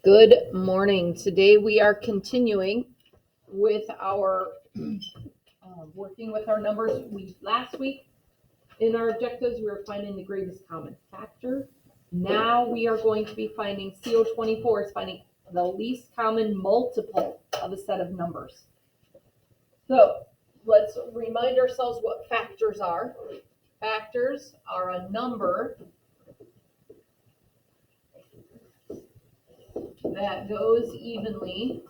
Good morning. Today we are continuing with our working with our numbers. Last week in our objectives we were finding the greatest common factor. Now we are going to be finding CO24 is finding the least common multiple of a set of numbers. So let's remind ourselves what factors are. Factors are a number that goes evenly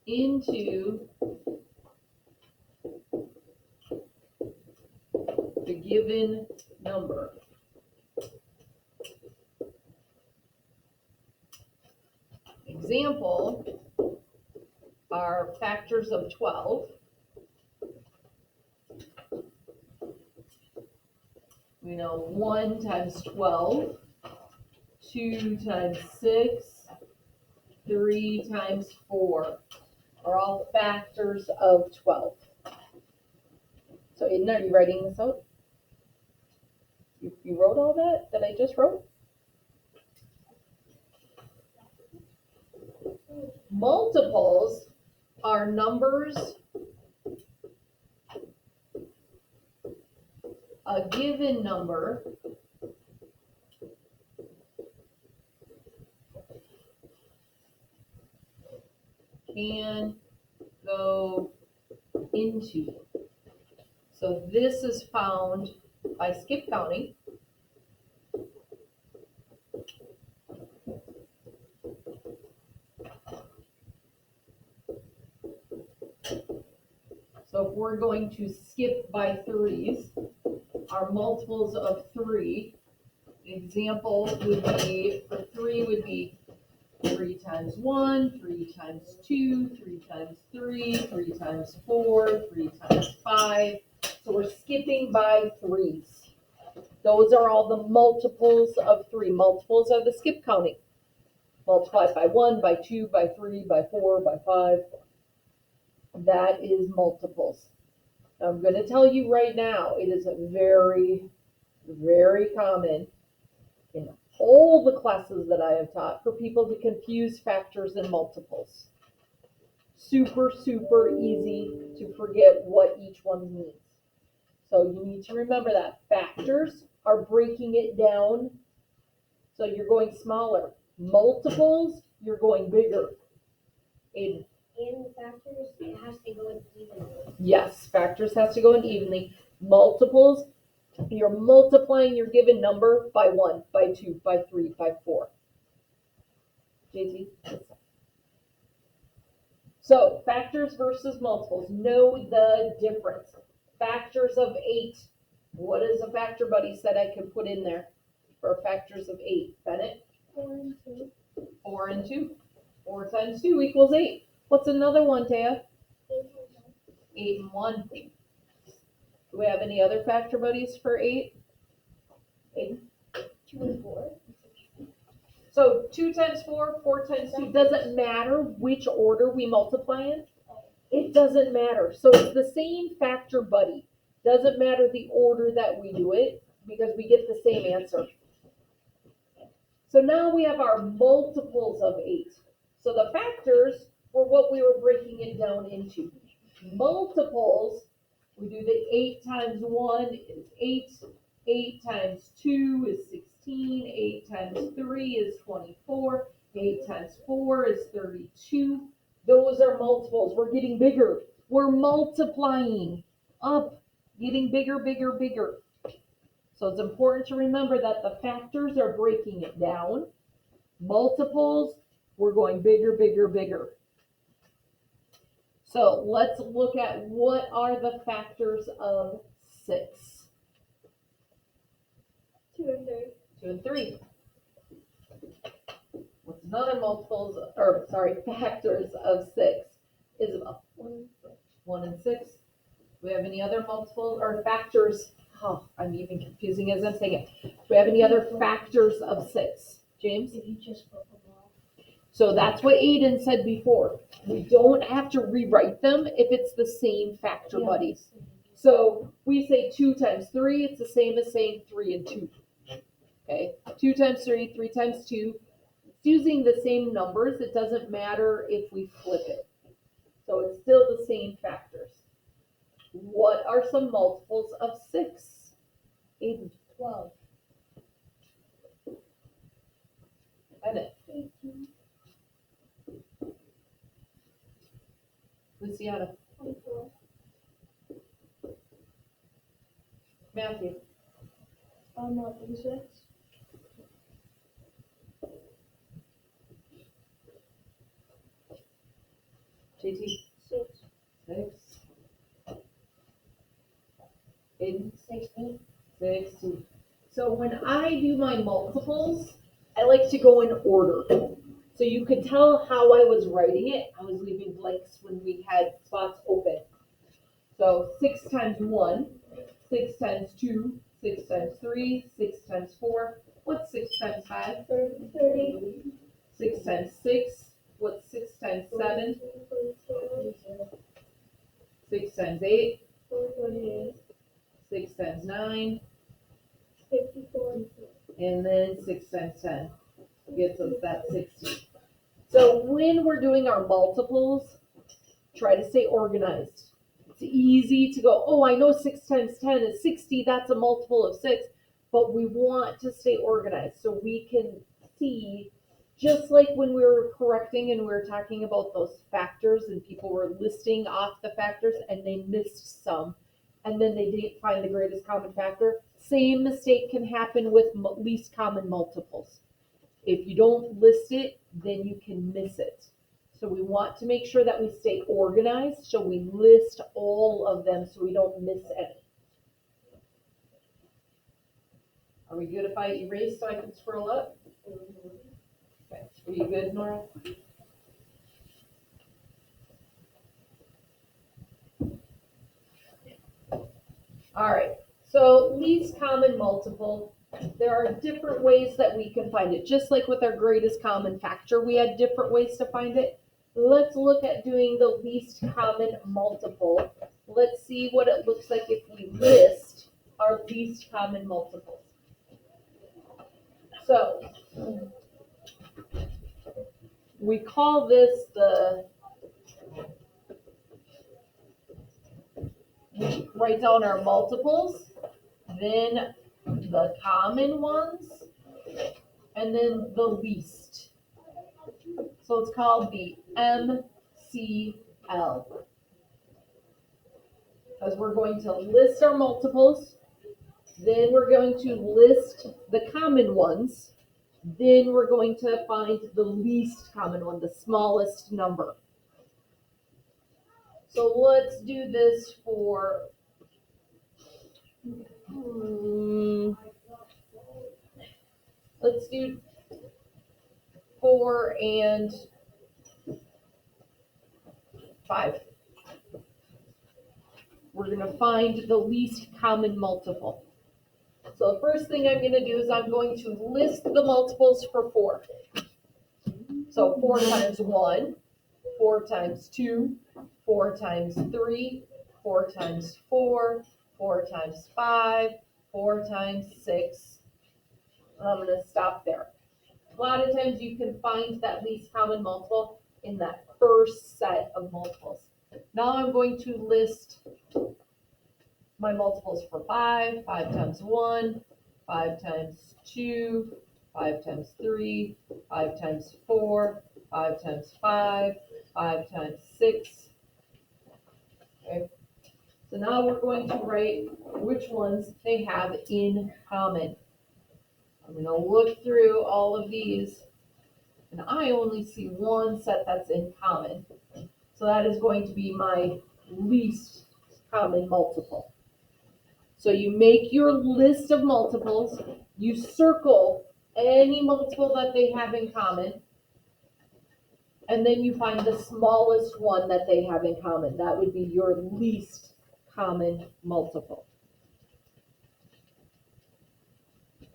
into the given number. Example are factors of 12. We know 1 times 12, 2 times 6, 3 times 4 are all factors of 12. So Aiden, are you writing this out? You wrote all that I just wrote? Multiples are numbers a given number can go into. So this is found by skip counting. So if we're going to skip by threes, our multiples of 3, example would be, for 3 would be 3 times 1, 3 times 2, 3 times 3, 3 times 4, 3 times 5. So we're skipping by threes. Those are all the multiples of 3. Multiples are the skip counting. Multiply by 1, by 2, by 3, by 4, by 5. That is multiples. Now, I'm going to tell you right now, it is a very, very common in all the classes that I have taught for people to confuse factors and multiples. Super, super easy to forget what each one means. So you need to remember that factors are breaking it down. So you're going smaller. Multiples, you're going bigger. In factors, it has to go in evenly. Yes, factors has to go in evenly. Multiples, you're multiplying your given number by 1, by 2, by 3, by 4. JT? So factors versus multiples. Know the difference. Factors of 8. What is a factor buddy said I could put in there for factors of 8? Bennett? 4 and 2. 4 and 2. 4 times 2 equals 8. What's another one, Taya? 8 and 1. Do we have any other factor buddies for 8? 8? 2 and 4. So 2 times 4, 4 times 2. Doesn't matter which order we multiply in. It doesn't matter. So it's the same factor buddy. Doesn't matter the order that we do it because we get the same answer. So now we have our multiples of 8. So the factors were what we were breaking it down into. Multiples, we do the 8 times 1 is 8. 8 times 2 is 16. 8 times 3 is 24. 8 times 4 is 32. Those are multiples. We're getting bigger. We're multiplying up, getting bigger, bigger, bigger. So it's important to remember that the factors are breaking it down. Multiples, we're going bigger, bigger, bigger. So let's look at what are the factors of 6. 2 and 3. 2 and 3. What's another factors of 6? Isabel? 1 and 6. 1 and 6. Do we have any other multiples or factors? Oh, I'm even confusing as I'm saying it. Do we have any other factors of 6? James? If you just put them all. So that's what Aiden said before. We don't have to rewrite them if it's the same factor buddies. So we say 2 times 3, it's the same as saying 3 and 2. Okay, 2 times 3, 3 times 2. It's using the same numbers. It doesn't matter if we flip it. So it's still the same factors. What are some multiples of 6? Aiden, 12. Bennett, 18. Luciana, 24. Matthew, 36. JT, 6. 6. Aiden, 16. 6. So when I do my multiples, I like to go in order. So you could tell how I was writing it. I was leaving blanks when we had spots open. So 6 times 1, 6 times 2, 6 times 3, 6 times 4. What's 6 times 5? 30. 6 times 6. What's 6 times 7? 6 times 8. 48. 6 times 9. 54. And then 6 times 10 gets us that 60. So when we're doing our multiples, try to stay organized. It's easy to go, oh, I know 6 times 10 is 60, that's a multiple of 6, but we want to stay organized so we can see, just like when we were correcting and we were talking about those factors and people were listing off the factors and they missed some, and then they didn't find the greatest common factor. Same mistake can happen with least common multiples. If you don't list it, then you can miss it. So we want to make sure that we stay organized, so we list all of them so we don't miss any. Are we good if I erase so I can scroll up? Okay. Are you good, Nora? All right, so least common multiple, there are different ways that we can find it. Just like with our greatest common factor, we had different ways to find it. Let's look at doing the least common multiple. Let's see what it looks like if we list our least common multiples. So we call this we write down our multiples, then the common ones, and then the least. So it's called the MCL. Because we're going to list our multiples, then we're going to list the common ones, then we're going to find the least common one, the smallest number. So let's do this for let's do 4 and 5. We're going to find the least common multiple. So the first thing I'm going to do is I'm going to list the multiples for 4. So 4 times 1, 4 times 2, 4 times 3, 4 times 4, 4 times 5, 4 times 6. I'm going to stop there. A lot of times you can find that least common multiple in that first set of multiples. Now I'm going to list my multiples for 5, 5 times 1, 5 times 2, 5 times 3, 5 times 4, 5 times 5, 5 times 6. Okay. So now we're going to write which ones they have in common. I'm going to look through all of these, and I only see one set that's in common. So that is going to be my least common multiple. So you make your list of multiples, you circle any multiple that they have in common, and then you find the smallest one that they have in common. That would be your least common multiple.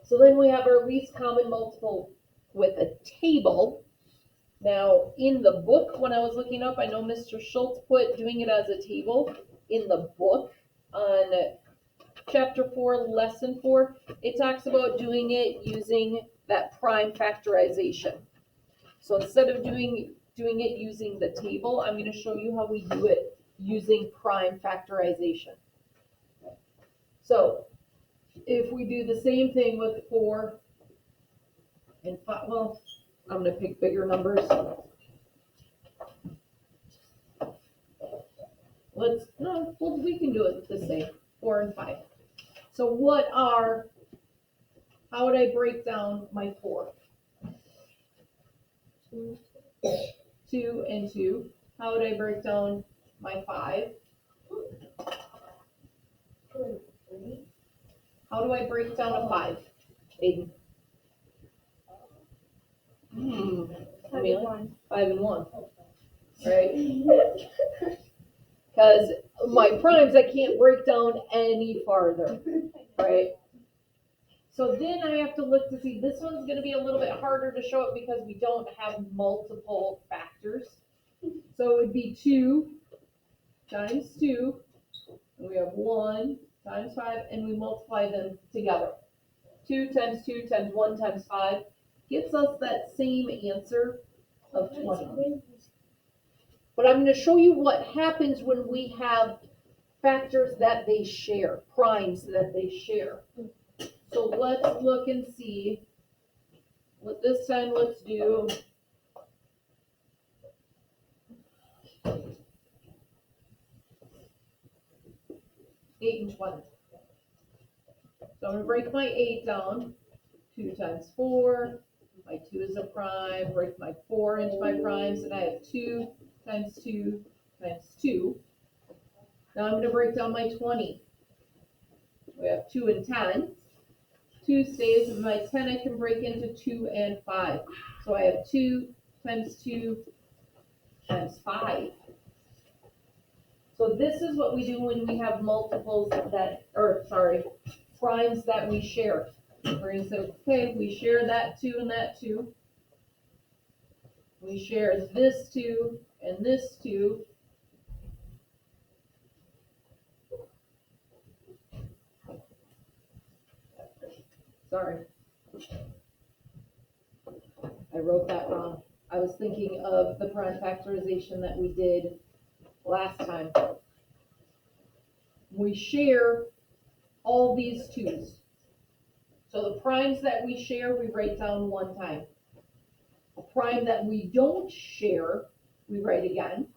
So then we have our least common multiple with a table. Now, in the book, when I was looking up, I know Mr. Schultz put doing it as a table in the book. on chapter 4, lesson 4, it talks about doing it using that prime factorization. So instead of doing it using the table, I'm going to show you how we do it using prime factorization. So if we do the same thing with 4 and 5, well, I'm going to pick bigger numbers. We can do it the same, 4 and 5. So how would I break down my 4? 2 and 2. How would I break down my 5? How do I break down a 5? Aiden. Amelia? 5 and 1. Right? Because my primes I can't break down any farther. Right? So then I have to look to see, this one's going to be a little bit harder to show it because we don't have multiple factors. So it would be 2 times 2, and we have 1 times 5, and we multiply them together. 2 times 2 times 1 times 5 gets us that same answer of 20. But I'm going to show you what happens when we have factors that they share, primes that they share. So let's look and see. This time let's do 8 and 20. So I'm going to break my 8 down. 2 times 4. My 2 is a prime. Break my 4 into my primes, and I have 2 times 2 times 2. Now I'm going to break down my 20. We have 2 and 10. 2 stays, and my 10 I can break into 2 and 5. So I have 2 times 2 times 5. So this is what we do when we have multiples primes that we share. We're going to say, okay, we share that 2 and that 2. We share this 2 and this 2. Sorry. I wrote that wrong. I was thinking of the prime factorization that we did last time. We share all these 2's. So the primes that we share, we write down one time. A prime that we don't share, we write again.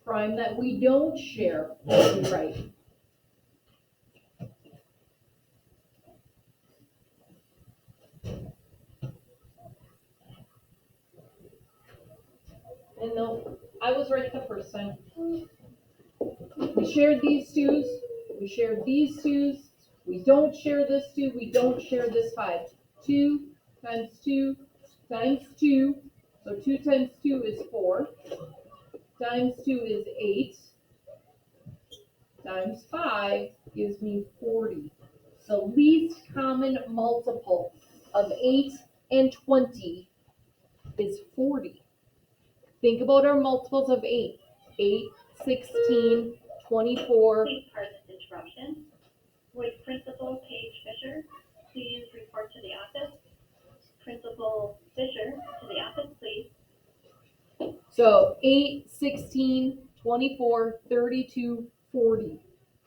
Prime that we don't share, we write. And no, I was right the first time. We shared these 2's, we shared these 2's, we don't share this 2, we don't share this 5. 2 times 2 times 2, so 2 times 2 is 4, times 2 is 8, times 5 gives me 40. The least common multiple of 8 and 20 is 40. Think about our multiples of 8. 8, 16, 24. Please pardon this interruption. Would Principal Paige Fisher please report to the office? Principal Fisher, to the office, please. So 8, 16, 24, 32, 40.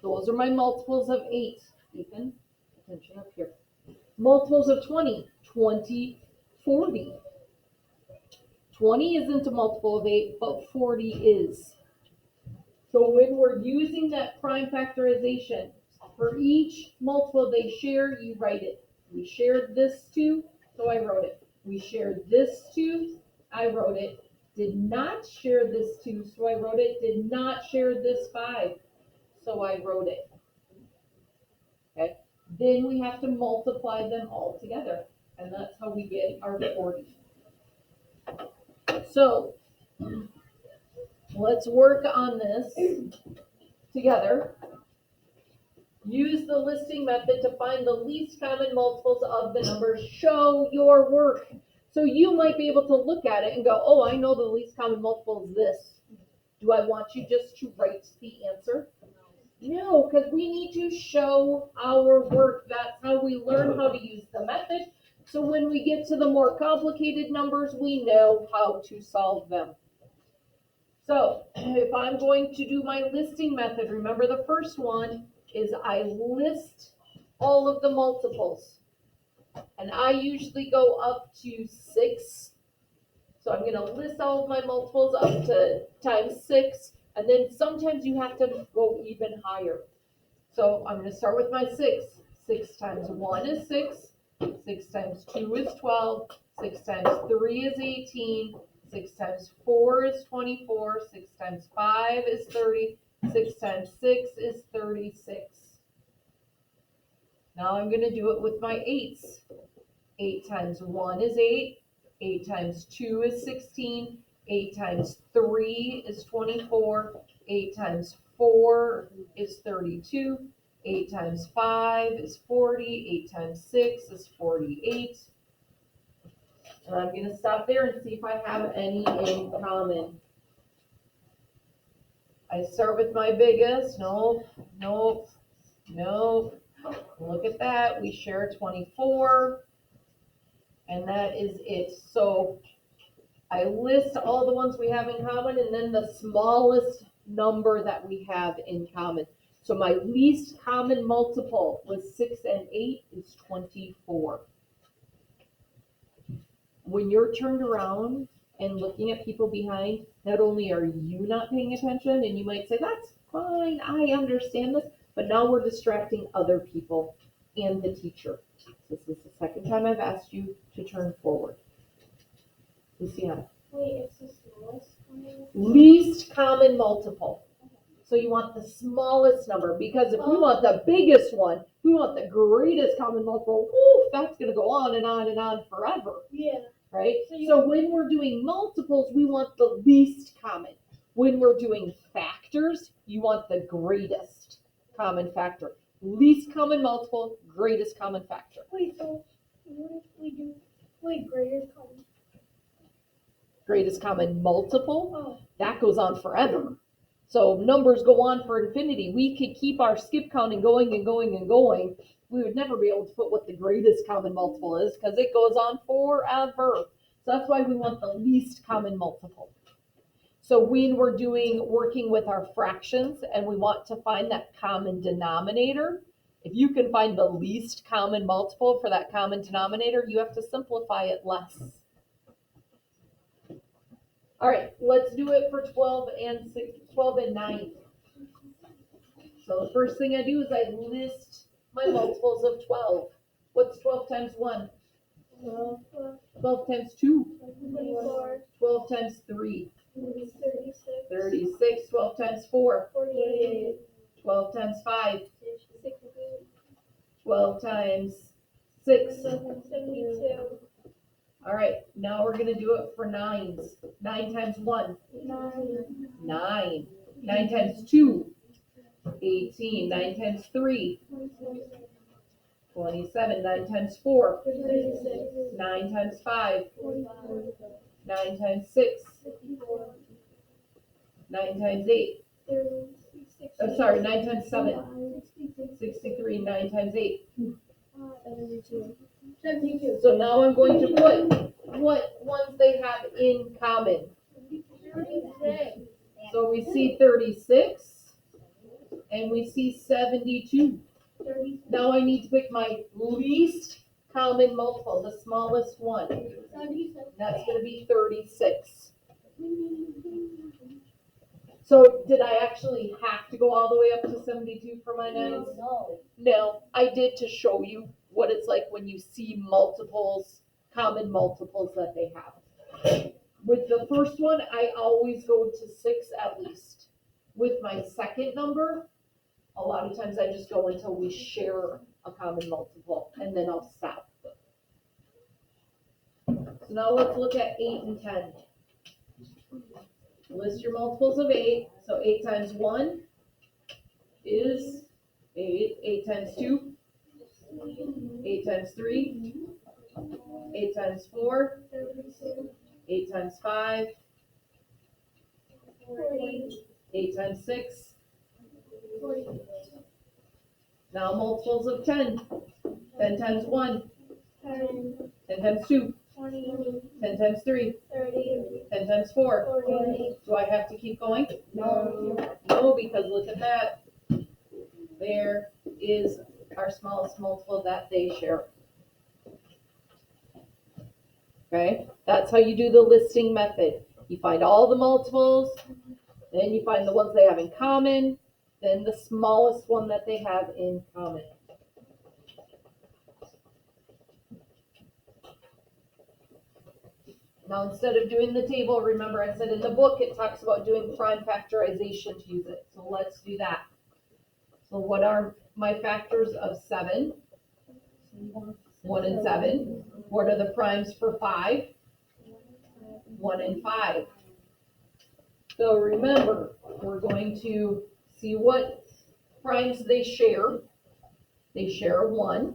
Those are my multiples of 8. Ethan, attention up here. Multiples of 20, 20, 40. 20 isn't a multiple of 8, but 40 is. So when we're using that prime factorization, for each multiple they share, you write it. We shared this 2, so I wrote it. We shared this 2, I wrote it. Did not share this 2, so I wrote it. Did not share this 5, so I wrote it. Okay? Then we have to multiply them all together, and that's how we get our 40. So let's work on this together. Use the listing method to find the least common multiples of the numbers. Show your work. So you might be able to look at it and go, oh, I know the least common multiple is this. Do I want you just to write the answer? No, because we need to show our work. That's how we learn how to use the method. So when we get to the more complicated numbers, we know how to solve them. So if I'm going to do my listing method, remember the first one is I list all of the multiples. And I usually go up to 6. So I'm gonna list all of my multiples up to times 6. And then sometimes you have to go even higher. So I'm gonna start with my 6. 6 times 1 is 6. 6 times 2 is 12. 6 times 3 is 18. 6 times 4 is 24. 6 times 5 is 30. 6 times 6 is 36. Now I'm gonna do it with my 8s. 8 times 1 is 8. 8 times 2 is 16. 8 times 3 is 24. 8 times 4 is 32. 8 times 5 is 40. 8 times 6 is 48. And I'm going to stop there and see if I have any in common. I start with my biggest. Nope, nope, nope. Look at that. We share 24. And that is it. So I list all the ones we have in common and then the smallest number that we have in common. So my least common multiple was 6 and 8 is 24. When you're turned around and looking at people behind, not only are you not paying attention, and you might say, that's fine, I understand this, but now we're distracting other people and the teacher. This is the second time I've asked you to turn forward. Luciana. Wait, it's the smallest one? Least common multiple. So you want the smallest number, because if we want the biggest one, we want the greatest common multiple, that's going to go on and on and on forever. Yeah. Right? So when we're doing multiples, we want the least common. When we're doing factors, you want the greatest common factor. Least common multiple, greatest common factor. Wait, so what if we do, greatest common? Greatest common multiple, Oh. that goes on forever. So numbers go on for infinity. We could keep our skip counting going and going and going. We would never be able to put what the greatest common multiple is because it goes on forever. So that's why we want the least common multiple. So when we're working with our fractions and we want to find that common denominator, if you can find the least common multiple for that common denominator, you have to simplify it less. All right, let's do it for 12 and 9. So the first thing I do is I list my multiples of 12. What's 12 times 1? 12 times 2? 24. 12 times 3? 36. 36. 12 times 4? 48. 12 times 5? 60. 12 times 6? 72. All right, now we're going to do it for 9s. 9 times 1? 9. 9. 9 times 2? 18. 9 times 3? 27. 9 times 4? 36. 9 times 5? 45. 9 times 6? 64. 9 times 8? 36. Oh, sorry, 9 times 7? 63. 9 times 8? 72. 72. So now I'm going to put what ones they have in common. 36. So we see 36 and we see 72. Now I need to pick my least common multiple, the smallest one. That's going to be 36. So did I actually have to go all the way up to 72 for my 9s? No, I did to show you what it's like when you see multiples, common multiples that they have. With the first one, I always go to 6 at least. With my second number, a lot of times I just go until we share a common multiple, and then I'll stop. So now let's look at 8 and 10. List your multiples of 8. So 8 times 1 is 8. 8 times 2? 8 times 3? 8 times 4? 8 times 5? 40. 8 times 6? Now multiples of 10. 10 times 1, 10, 10 times 2, 20, 10 times 3, 30, 10 times 4. 40. Do I have to keep going? No. No, because look at that. There is our smallest multiple that they share. Okay, that's how you do the listing method. You find all the multiples, then you find the ones they have in common, then the smallest one that they have in common. Now, instead of doing the table, remember I said in the book it talks about doing prime factorization to use it. So let's do that. So what are my factors of 7? 1 and 7. What are the primes for 5? 1 and 5. So remember, we're going to see what primes they share. They share 1.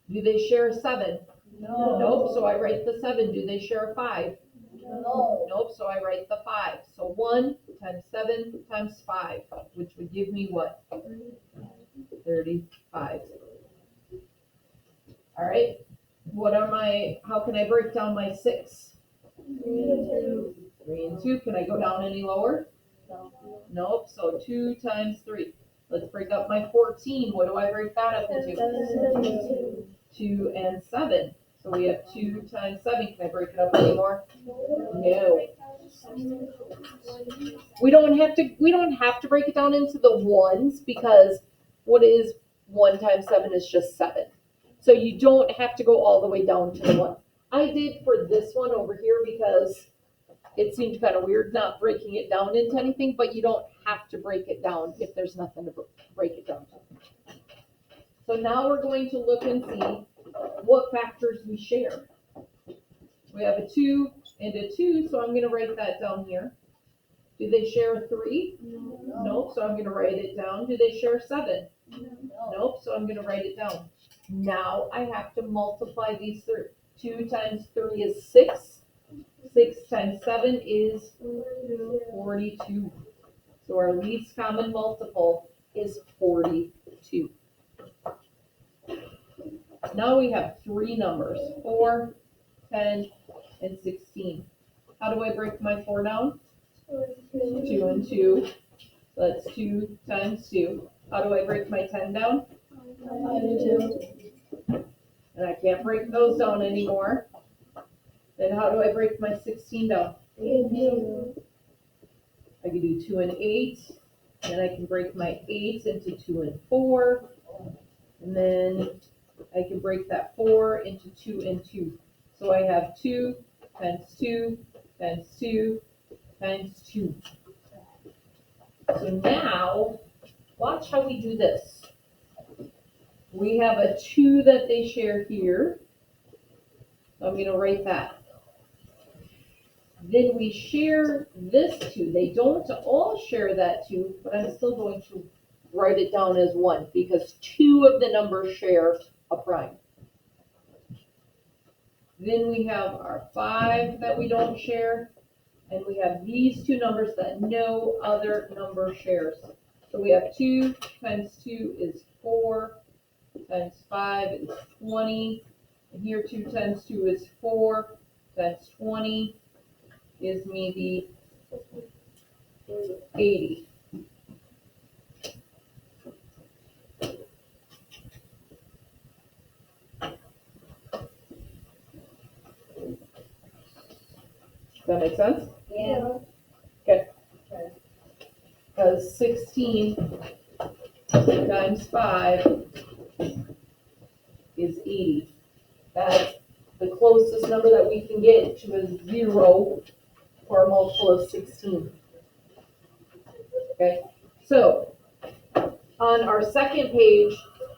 Do they share 7? No. Nope, so I write the 7. Do they share 5? No. Nope, so I write the 5. So 1 times 7 times 5, which would give me what? 35. All right, how can I break down my 6? 3 and 2, can I go down any lower? Nope, so 2 times 3. Let's break up my 14. What do I break that up into? 2 and 7. So we have 2 times 7. Can I break it up anymore? No. We don't have to break it down into the ones, because what is 1 times 7 is just 7. So you don't have to go all the way down to the 1. I did for this one over here because it seemed kind of weird not breaking it down into anything, but you don't have to break it down if there's nothing to break it down to. So now we're going to look and see what factors we share. We have a 2 and a 2, so I'm going to write that down here. Do they share 3? No. Nope, so I'm going to write it down. Do they share 7? Nope, so I'm going to write it down. Now I have to multiply these three. 2 times 3 is 6. 6 times 7 is 42. So our least common multiple is 42. Now we have 3 numbers, 4, 10, and 16. How do I break my 4 down? 2 and 2. So that's 2 times 2. How do I break my 10 down? 5 and 2. And I can't break those down anymore. Then how do I break my 16 down? 8 and 2. I can do 2 and 8. Then I can break my 8 into 2 and 4. And then I can break that 4 into 2 and 2. So I have 2 times 2 times 2 times 2. So now, watch how we do this. We have a 2 that they share here. So I'm going to write that. Then we share this 2. They don't all share that 2, but I'm still going to write it down as 1 because 2 of the numbers share a prime. Then we have our 5 that we don't share, and we have these 2 numbers that no other number shares. So we have 2 times 2 is 4, times 5 is 20, and here 2 times 2 is 4, times 20 gives me the 80. Does that make sense? Yeah. Okay. Because 16 times 5 is 80. That's the closest number that we can get to a 0 for a multiple of 16. Okay, so on our second page,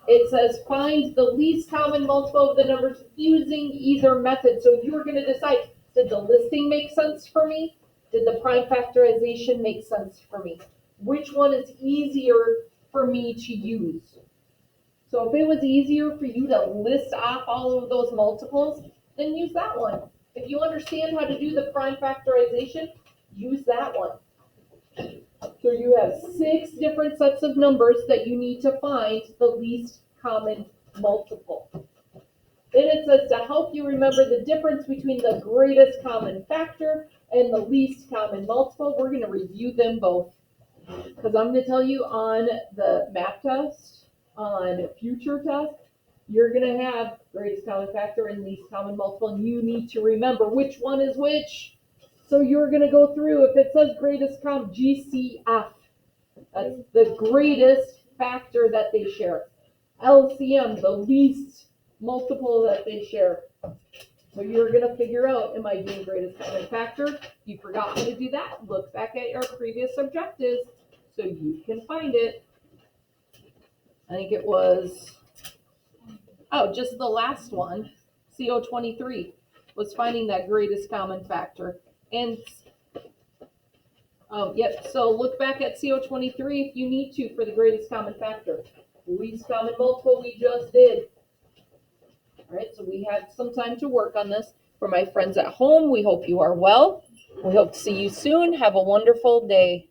it says find the least common multiple of the numbers using either method. So you're going to decide, did the listing make sense for me? Did the prime factorization make sense for me? Which one is easier for me to use? So if it was easier for you to list off all of those multiples, then use that one. If you understand how to do the prime factorization, use that one. So you have 6 different sets of numbers that you need to find the least common multiple. Then it says to help you remember the difference between the greatest common factor and the least common multiple, we're going to review them both. Because I'm going to tell you on the math test, on future test, you're going to have greatest common factor and least common multiple, and you need to remember which one is which. So you're going to go through, if it says greatest common, GCF, that's the greatest factor that they share. LCM, the least multiple that they share. So you're going to figure out, am I doing greatest common factor? If you forgot how to do that, look back at your previous objectives so you can find it. I think it was, just the last one, CO23, was finding that greatest common factor. And, so look back at CO23 if you need to for the greatest common factor. Least common multiple we just did. All right, so we have some time to work on this. For my friends at home, we hope you are well. We hope to see you soon. Have a wonderful day.